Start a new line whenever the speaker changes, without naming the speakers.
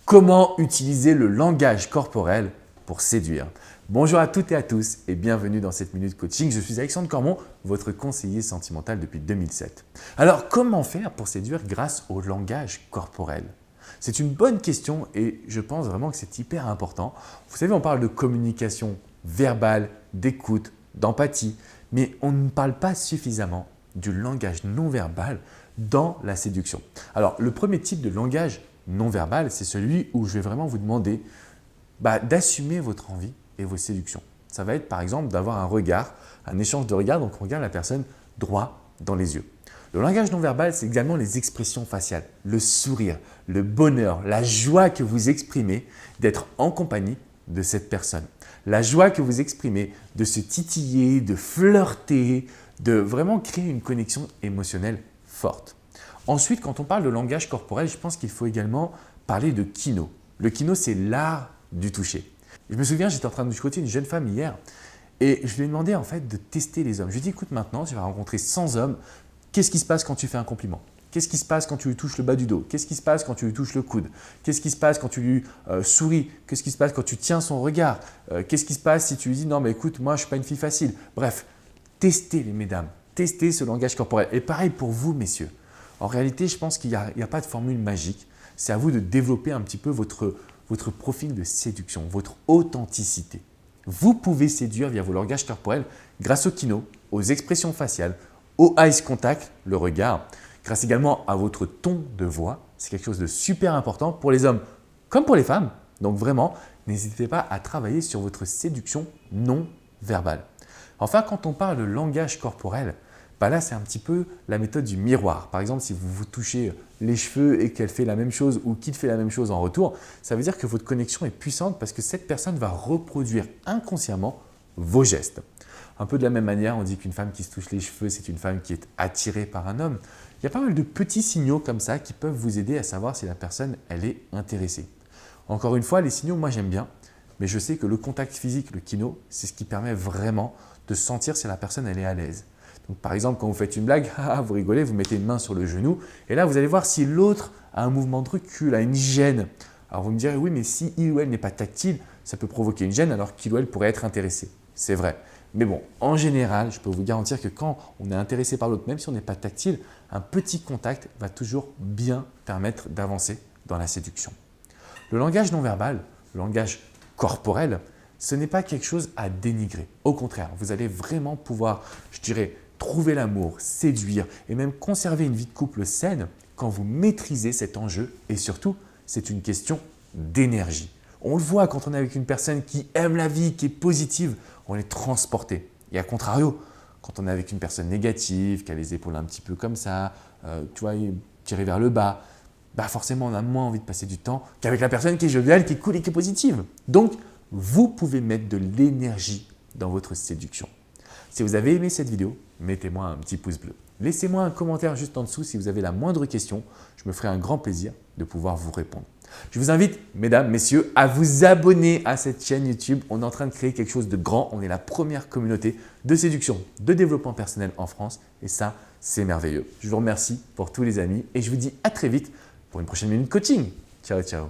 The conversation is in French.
Comment utiliser le langage corporel pour séduire? Bonjour à toutes et à tous et bienvenue dans cette minute coaching. Je suis Alexandre Cormon, votre conseiller sentimental depuis 2007. Alors, comment faire pour séduire grâce au langage corporel? C'est une bonne question et je pense vraiment que c'est hyper important. Vous savez, on parle de communication verbale, d'écoute, d'empathie, mais on ne parle pas suffisamment du langage non verbal dans la séduction. Alors, le premier type de langage non verbal, c'est celui où je vais vraiment vous demander d'assumer votre envie et vos séductions. Ça va être par exemple d'avoir un regard, un échange de regard, donc on regarde la personne droit dans les yeux. Le langage non verbal, c'est également les expressions faciales, le sourire, le bonheur, la joie que vous exprimez d'être en compagnie de cette personne. La joie que vous exprimez de se titiller, de flirter, de vraiment créer une connexion émotionnelle forte. Ensuite, quand on parle de langage corporel, je pense qu'il faut également parler de Kino. Le Kino, c'est l'art du toucher. Je me souviens, j'étais en train de côtoyer une jeune femme hier et je lui ai demandé en fait de tester les hommes. Je lui ai dit, écoute, maintenant, tu vas rencontrer 100 hommes. Qu'est-ce qui se passe quand tu fais un compliment? Qu'est-ce qui se passe quand tu lui touches le bas du dos? Qu'est-ce qui se passe quand tu lui touches le coude? Qu'est-ce qui se passe quand tu lui souris? Qu'est-ce qui se passe quand tu tiens son regard? Qu'est-ce qui se passe si tu lui dis, non, mais écoute, moi, je ne suis pas une fille facile. Bref, testez les mesdames, testez ce langage corporel. Et pareil pour vous, messieurs. En réalité, je pense qu'il n'y a pas de formule magique. C'est à vous de développer un petit peu votre profil de séduction, votre authenticité. Vous pouvez séduire via vos langages corporels grâce au Kino, aux expressions faciales, au eye contact, le regard, grâce également à votre ton de voix. C'est quelque chose de super important pour les hommes comme pour les femmes. Donc vraiment, n'hésitez pas à travailler sur votre séduction non verbale. Enfin, quand on parle de langage corporel, là, c'est un petit peu la méthode du miroir. Par exemple, si vous vous touchez les cheveux et qu'elle fait la même chose ou qu'il fait la même chose en retour, ça veut dire que votre connexion est puissante parce que cette personne va reproduire inconsciemment vos gestes. Un peu de la même manière, on dit qu'une femme qui se touche les cheveux, c'est une femme qui est attirée par un homme. Il y a pas mal de petits signaux comme ça qui peuvent vous aider à savoir si la personne elle est intéressée. Encore une fois, les signaux, moi j'aime bien, mais je sais que le contact physique, le Kino, c'est ce qui permet vraiment de sentir si la personne elle est à l'aise. Donc, par exemple, quand vous faites une blague, vous rigolez, vous mettez une main sur le genou et là, vous allez voir si l'autre a un mouvement de recul, a une gêne. Alors, vous me direz, oui, mais si il ou elle n'est pas tactile, ça peut provoquer une gêne alors qu'il ou elle pourrait être intéressé. C'est vrai. Mais bon, en général, je peux vous garantir que quand on est intéressé par l'autre, même si on n'est pas tactile, un petit contact va toujours bien permettre d'avancer dans la séduction. Le langage non verbal, le langage corporel, ce n'est pas quelque chose à dénigrer. Au contraire, vous allez vraiment pouvoir, je dirais, trouver l'amour, séduire et même conserver une vie de couple saine quand vous maîtrisez cet enjeu et surtout, c'est une question d'énergie. On le voit quand on est avec une personne qui aime la vie, qui est positive, on est transporté. Et à contrario, quand on est avec une personne négative, qui a les épaules un petit peu comme ça, tirée vers le bas, forcément on a moins envie de passer du temps qu'avec la personne qui est joviale, qui est cool et qui est positive. Donc, vous pouvez mettre de l'énergie dans votre séduction. Si vous avez aimé cette vidéo, mettez-moi un petit pouce bleu. Laissez-moi un commentaire juste en dessous si vous avez la moindre question. Je me ferai un grand plaisir de pouvoir vous répondre. Je vous invite, mesdames, messieurs, à vous abonner à cette chaîne YouTube. On est en train de créer quelque chose de grand. On est la première communauté de séduction, de développement personnel en France et ça, c'est merveilleux. Je vous remercie pour tous les amis et je vous dis à très vite pour une prochaine minute coaching. Ciao, ciao.